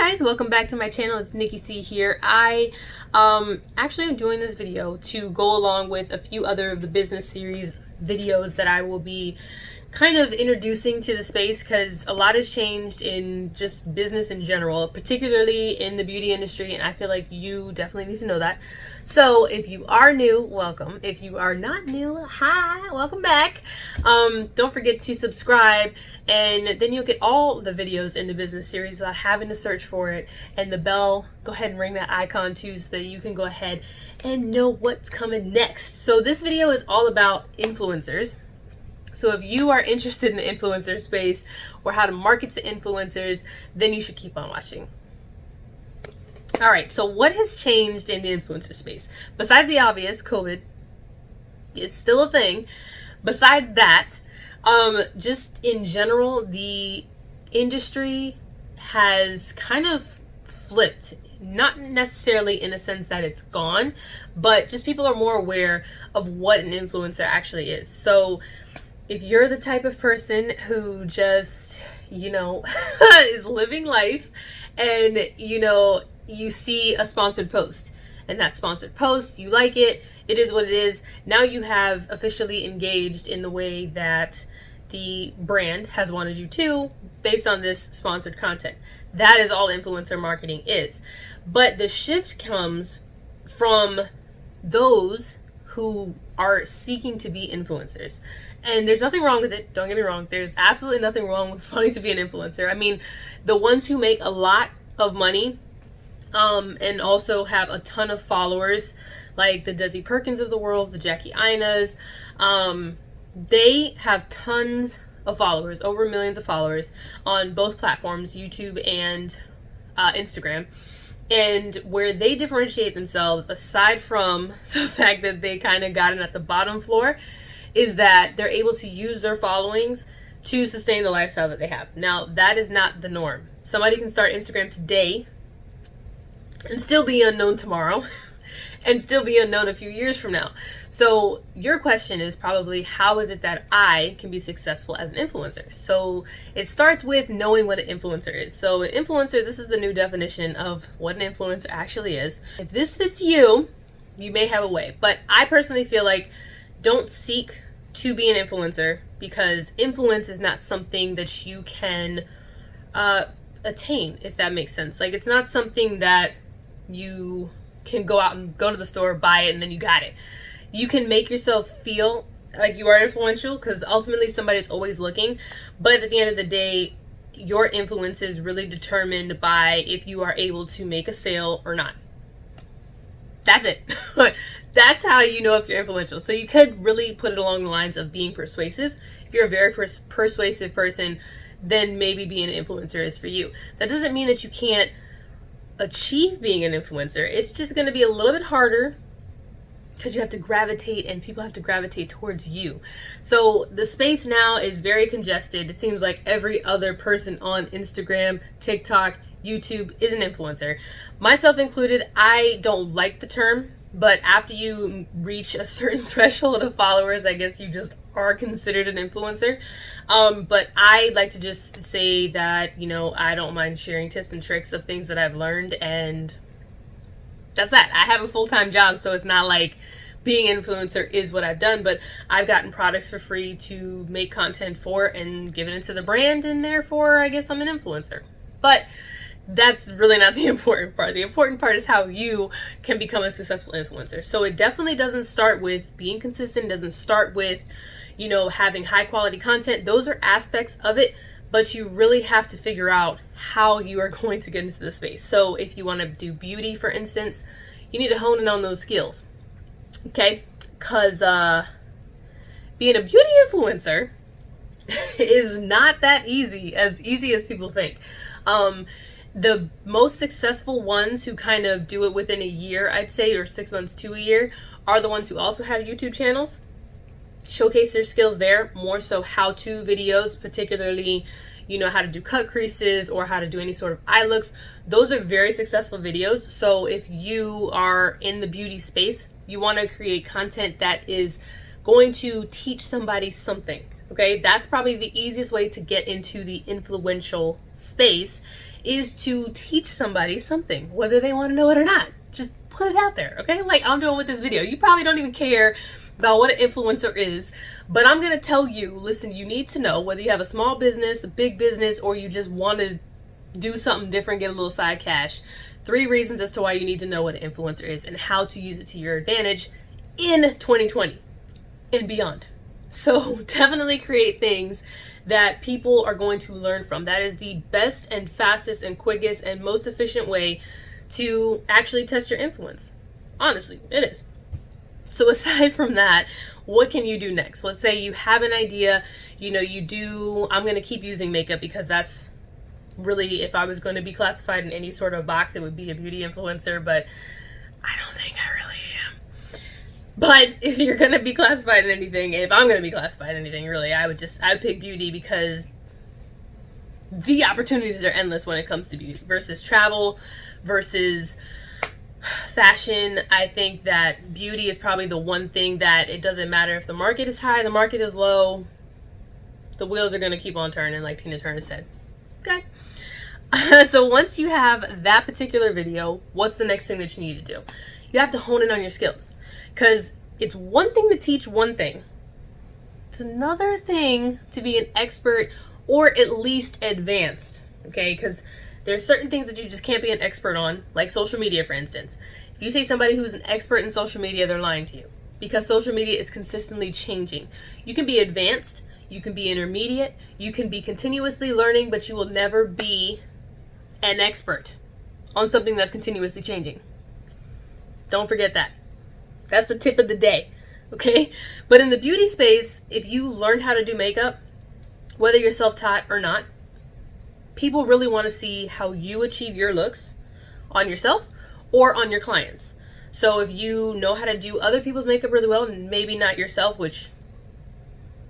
Hi guys, welcome back to my channel. It's Nyckie C here. I actually am doing this video to go along with a few other of the business series videos that I will be kind of introducing to the space, because a lot has changed in just business in general, particularly in the beauty industry, and I feel like you definitely need to know that. So if you are new, welcome. If you are not new, hi, welcome back. Don't forget to subscribe, and then you'll get all the videos in the business series without having to search for it. And the bell, go ahead and ring that icon too, so that you can go ahead and know what's coming next. So this video is all about influencers. So if you are interested in the influencer space or how to market to influencers, then you should keep on watching. All right, so what has changed in the influencer space? Besides the obvious, COVID, it's still a thing. Besides that, just in general, the industry has kind of flipped. Not necessarily in a sense that it's gone, but just people are more aware of what an influencer actually is. So if you're the type of person who just, is living life and, you see a sponsored post, and that sponsored post, you like it, it is what it is. Now you have officially engaged in the way that the brand has wanted you to, based on this sponsored content. That is all influencer marketing is. But the shift comes from those who are seeking to be influencers. And there's nothing wrong with it. Don't get me wrong. There's absolutely nothing wrong with wanting to be an influencer. I mean, the ones who make a lot of money and also have a ton of followers, like the Desi Perkins of the world, the Jackie Ainas, they have tons of followers, over millions of followers on both platforms, YouTube and Instagram. And where they differentiate themselves, aside from the fact that they kind of got in at the bottom floor, is that they're able to use their followings to sustain the lifestyle that they have. Now, that is not the norm. Somebody can start Instagram today and still be unknown tomorrow and still be unknown a few years from now. So your question is probably, how is it that I can be successful as an influencer? So it starts with knowing what an influencer is. So an influencer, this is the new definition of what an influencer actually is. If this fits you, you may have a way. But I personally feel like don't seek to be an influencer, because influence is not something that you can attain, if that makes sense. Like, it's not something that you can go out and go to the store, buy it, and then you got it. You can make yourself feel like you are influential, because ultimately somebody's always looking. But at the end of the day, your influence is really determined by if you are able to make a sale or not. That's it. That's how you know if you're influential. So you could really put it along the lines of being persuasive. If you're a very persuasive person, then maybe being an influencer is for you. That doesn't mean that you can't achieve being an influencer. It's just going to be a little bit harder, because you have to gravitate, and people have to gravitate towards you. So the space now is very congested. It seems like every other person on Instagram, TikTok, YouTube is an influencer. Myself included. I don't like the term, but after you reach a certain threshold of followers, I guess you just are considered an influencer. But I like to just say that, I don't mind sharing tips and tricks of things that I've learned, and that's that. I have a full-time job, so it's not like being an influencer is what I've done, but I've gotten products for free to make content for and given it to the brand, and therefore I guess I'm an influencer. But that's really not the important part. The important part is how you can become a successful influencer. So it definitely doesn't start with being consistent, doesn't start with, having high quality content. Those are aspects of it, but you really have to figure out how you are going to get into the space. So if you want to do beauty, for instance, you need to hone in on those skills. Okay? Because being a beauty influencer is not that easy as people think. The most successful ones who kind of do it within a year, I'd say, or 6 months to a year, are the ones who also have YouTube channels, showcase their skills there, more so how-to videos, particularly, how to do cut creases or how to do any sort of eye looks. Those are very successful videos. So if you are in the beauty space, you want to create content that is going to teach somebody something. Okay, that's probably the easiest way to get into the influential space, is to teach somebody something, whether they want to know it or not. Just put it out there, okay? Like I'm doing with this video. You probably don't even care about what an influencer is, but I'm going to tell you, listen, you need to know whether you have a small business, a big business, or you just want to do something different, get a little side cash. 3 reasons as to why you need to know what an influencer is and how to use it to your advantage in 2020 and beyond. So definitely create things that people are going to learn from. That is the best and fastest and quickest and most efficient way to actually test your influence. Honestly, it is. So aside from that, what can you do next? Let's say you have an idea, I'm going to keep using makeup because that's really, if I was going to be classified in any sort of box, it would be a beauty influencer, but I don't think I really am. But if you're going to be classified in anything, if I'm going to be classified in anything, really, I would pick beauty because the opportunities are endless when it comes to beauty versus travel versus fashion. I think that beauty is probably the one thing that it doesn't matter if the market is high, the market is low, the wheels are going to keep on turning, like Tina Turner said. Okay. So once you have that particular video, what's the next thing that you need to do? You have to hone in on your skills, because it's one thing to teach one thing. It's another thing to be an expert or at least advanced. Okay. Because there's certain things that you just can't be an expert on, like social media, for instance. If you say somebody who's an expert in social media, they're lying to you, because social media is consistently changing. You can be advanced, you can be intermediate, you can be continuously learning, but you will never be an expert on something that's continuously changing. Don't forget that. That's the tip of the day, okay? But in the beauty space, if you learned how to do makeup, whether you're self-taught or not, people really want to see how you achieve your looks on yourself or on your clients. So if you know how to do other people's makeup really well, and maybe not yourself, which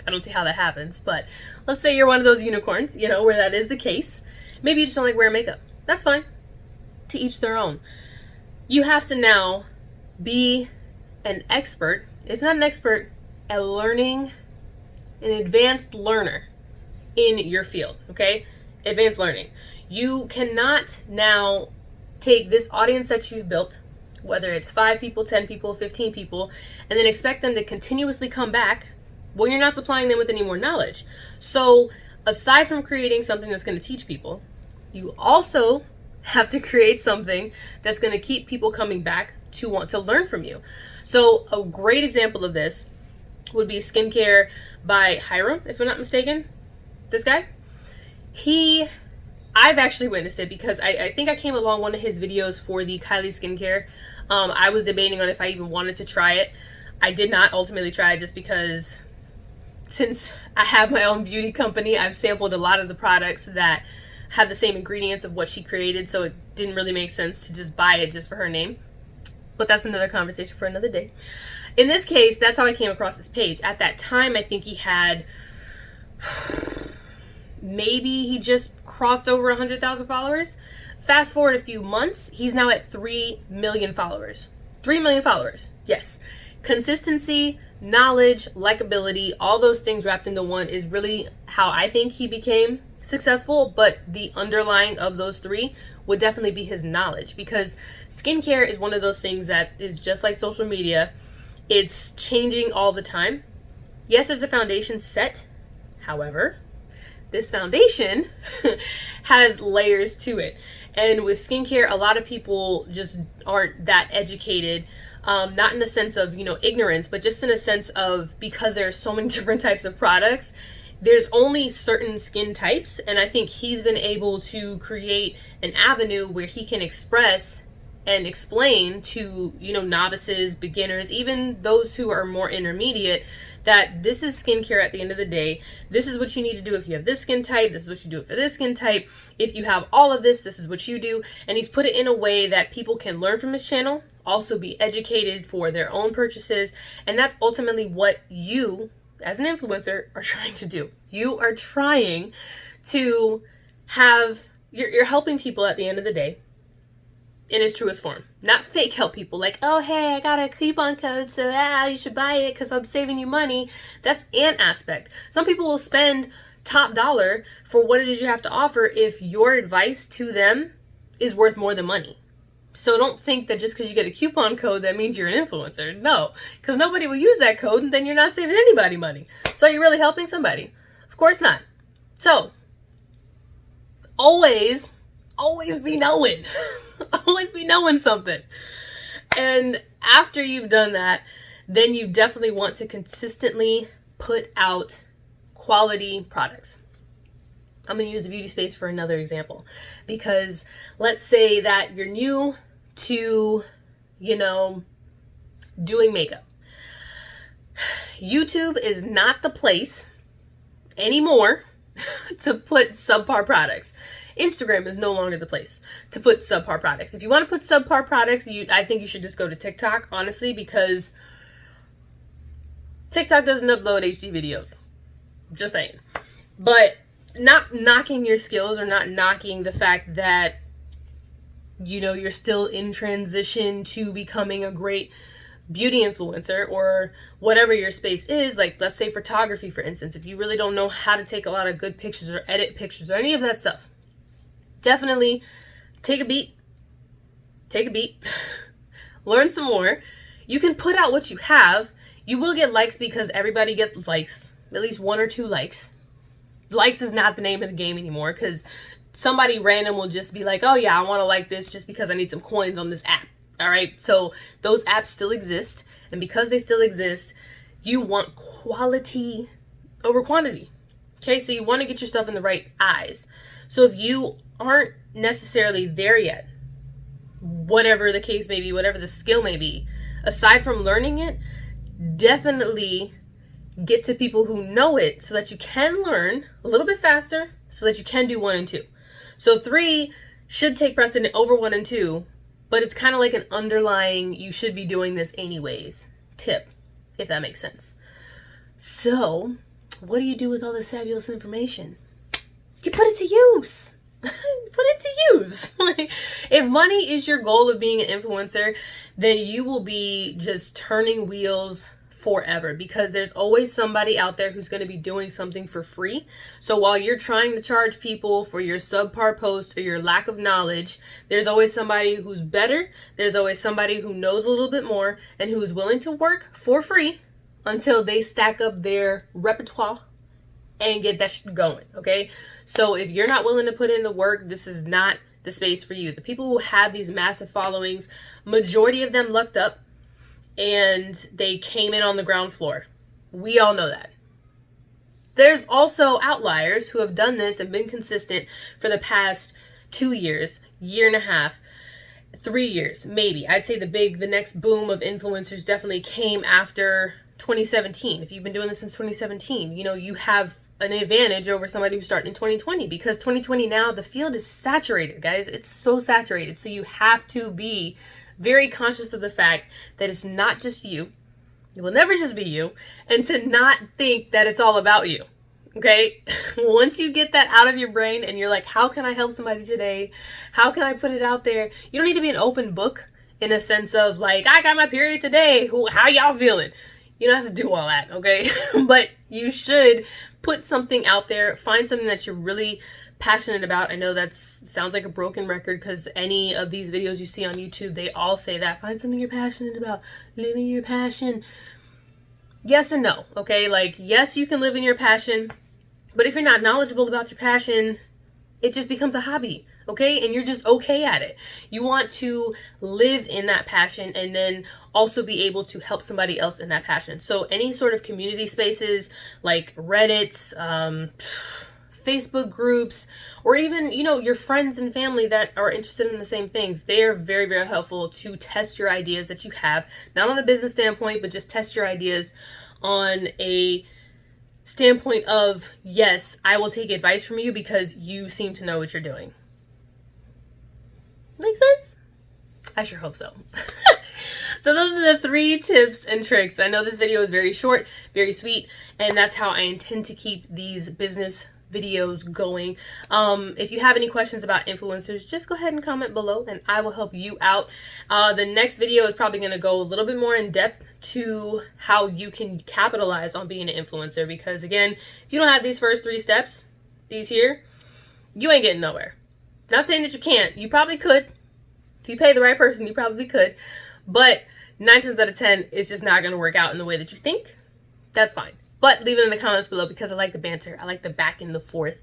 I don't see how that happens, but let's say you're one of those unicorns, where that is the case. Maybe you just don't like wearing makeup. That's fine. To each their own. You have to now be an expert, if not an expert, at learning, an advanced learner in your field, okay? Advanced learning. You cannot now take this audience that you've built, whether it's 5 people, 10 people, 15 people, and then expect them to continuously come back when you're not supplying them with any more knowledge. So aside from creating something that's going to teach people, you also have to create something that's going to keep people coming back to want to learn from you. So a great example of this would be Skincare by Hiram, if I'm not mistaken. This guy. I've actually witnessed it because I think I came along one of his videos for the Kylie skincare. I was debating on if I even wanted to try it. I did not ultimately try it just because since I have my own beauty company, I've sampled a lot of the products that have the same ingredients of what she created, so it didn't really make sense to just buy it just for her name. But that's another conversation for another day. In this case, that's how I came across his page. At that time, I think he had... maybe he just crossed over 100,000 followers. Fast forward a few months, he's now at 3 million followers. 3 million followers, yes. Consistency, knowledge, likability, all those things wrapped into one is really how I think he became successful, but the underlying of those 3 would definitely be his knowledge, because skincare is one of those things that is just like social media. It's changing all the time. Yes, there's a foundation set. However, this foundation has layers to it. And with skincare, a lot of people just aren't that educated, not in the sense of, ignorance, but just in a sense of, because there are so many different types of products, there's only certain skin types. And I think he's been able to create an avenue where he can express and explain to, novices, beginners, even those who are more intermediate, that this is skincare at the end of the day. This is what you need to do if you have this skin type. This is what you do for this skin type. If you have all of this, this is what you do. And he's put it in a way that people can learn from his channel, also be educated for their own purchases. And that's ultimately what you, as an influencer, are trying to do. You are trying to have, you're helping people at the end of the day in its truest form. Not fake help people like, oh, hey, I got a coupon code, so you should buy it because I'm saving you money. That's an aspect. Some people will spend top dollar for what it is you have to offer if your advice to them is worth more than money. So don't think that just because you get a coupon code that means you're an influencer. No, because nobody will use that code and then you're not saving anybody money. So are you really helping somebody? Of course not. So always be knowing. Always be knowing something. And after you've done that, then you definitely want to consistently put out quality products. I'm going to use the beauty space for another example, because let's say that you're new to, doing makeup. YouTube is not the place anymore to put subpar products. Instagram is no longer the place to put subpar products. If you want to put subpar products, I think you should just go to TikTok, honestly, because TikTok doesn't upload HD videos. Just saying. But not knocking your skills or not knocking the fact that, you're still in transition to becoming a great beauty influencer or whatever your space is. Like, let's say photography, for instance. If you really don't know how to take a lot of good pictures or edit pictures or any of that stuff, definitely take a beat, learn some more. You can put out what you have. You will get likes because everybody gets likes, at least 1 or 2 likes. Likes is not the name of the game anymore, because somebody random will just be like, oh yeah, I want to like this just because I need some coins on this app. All right. So those apps still exist. And because they still exist, you want quality over quantity. Okay. So you want to get your stuff in the right eyes. So if you aren't necessarily there yet, whatever the case may be, whatever the skill may be, aside from learning it, definitely get to people who know it so that you can learn a little bit faster so that you can do 1 and 2. So 3 should take precedent over 1 and 2, but it's kind of like an underlying, you should be doing this anyways tip, if that makes sense. So what do you do with all this fabulous information? You put it to use. Put it to use. If money is your goal of being an influencer, then you will be just turning wheels forever, because there's always somebody out there who's going to be doing something for free. So while you're trying to charge people for your subpar post or your lack of knowledge, there's always somebody who's better. There's always somebody who knows a little bit more and who is willing to work for free until they stack up their repertoire and get that shit going. Okay. So if you're not willing to put in the work, this is not the space for you. The people who have these massive followings, majority of them lucked up and they came in on the ground floor. We all know that. There's also outliers who have done this and been consistent for the past 2 years, year and a half, 3 years, maybe. I'd say the next boom of influencers definitely came after 2017. If you've been doing this since 2017, you have an advantage over somebody who's starting in 2020, because 2020 now, the field is saturated, guys. It's so saturated. So you have to be very conscious of the fact that it's not just you. It will never just be you. And to not think that it's all about you. Okay? Once you get that out of your brain and you're like, how can I help somebody today? How can I put it out there? You don't need to be an open book in a sense of like, I got my period today. How y'all feeling? You don't have to do all that, okay? But you should put something out there. Find something that you're really passionate about. I know that sounds like a broken record, because any of these videos you see on YouTube, they all say that. Find something you're passionate about. Live in your passion. Yes and no, okay? Like, yes, you can live in your passion, but if you're not knowledgeable about your passion, it just becomes a hobby, okay? And you're just okay at it. You want to live in that passion and then also be able to help somebody else in that passion. So any sort of community spaces like Reddit, Facebook groups, or even, your friends and family that are interested in the same things, they are very, very helpful to test your ideas that you have, not on a business standpoint, but just test your ideas on a standpoint of, yes, I will take advice from you because you seem to know what you're doing. Make sense? I sure hope so. So those are the 3 tips and tricks. I know this video is very short, very sweet, and that's how I intend to keep these business videos going. If you have any questions about influencers, just go ahead and comment below and I will help you out. The next video is probably going to go a little bit more in depth to how you can capitalize on being an influencer, because again, if you don't have these first 3 steps, these here, you ain't getting nowhere. Not saying that you can't. You probably could. If you pay the right person, you probably could. But 9 times out of 10, it's just not going to work out in the way that you think. That's fine. But leave it in the comments below because I like the banter. I like the back and the forth.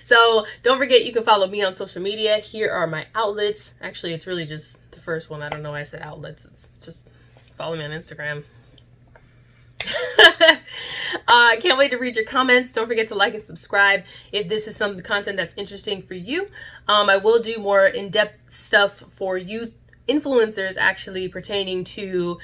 So don't forget, you can follow me on social media. Here are my outlets. Actually, it's really just the first one. I don't know why I said outlets. It's just follow me on Instagram. I can't wait to read your comments. Don't forget to like and subscribe if this is some content that's interesting for you. I will do more in-depth stuff for you influencers, actually pertaining to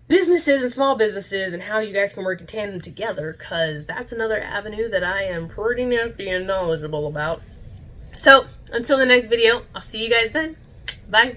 businesses and small businesses and how you guys can work in tandem together, because that's another avenue that I am pretty nifty and knowledgeable about. So until the next video, I'll see you guys then. Bye.